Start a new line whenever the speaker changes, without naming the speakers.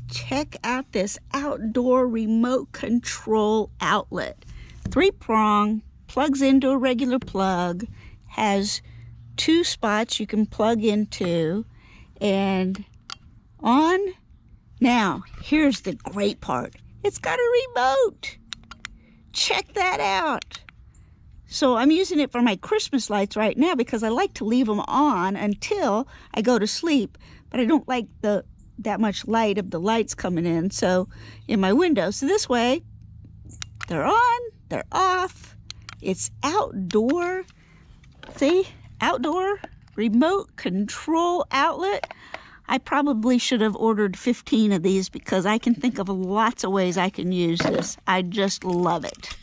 check out this outdoor remote control outlet. 3-prong, plugs into a regular plug, has 2 spots you can plug into, and on. Now, here's the great part. It's got a remote. Check that out. So I'm using it for my Christmas lights right now because I like to leave them on until I go to sleep, but I don't like that much light of the lights coming in in my window. So this way, they're on, they're off. It's outdoor. See? Outdoor remote control outlet. I probably should have ordered 15 of these because I can think of lots of ways I can use this. I just love it.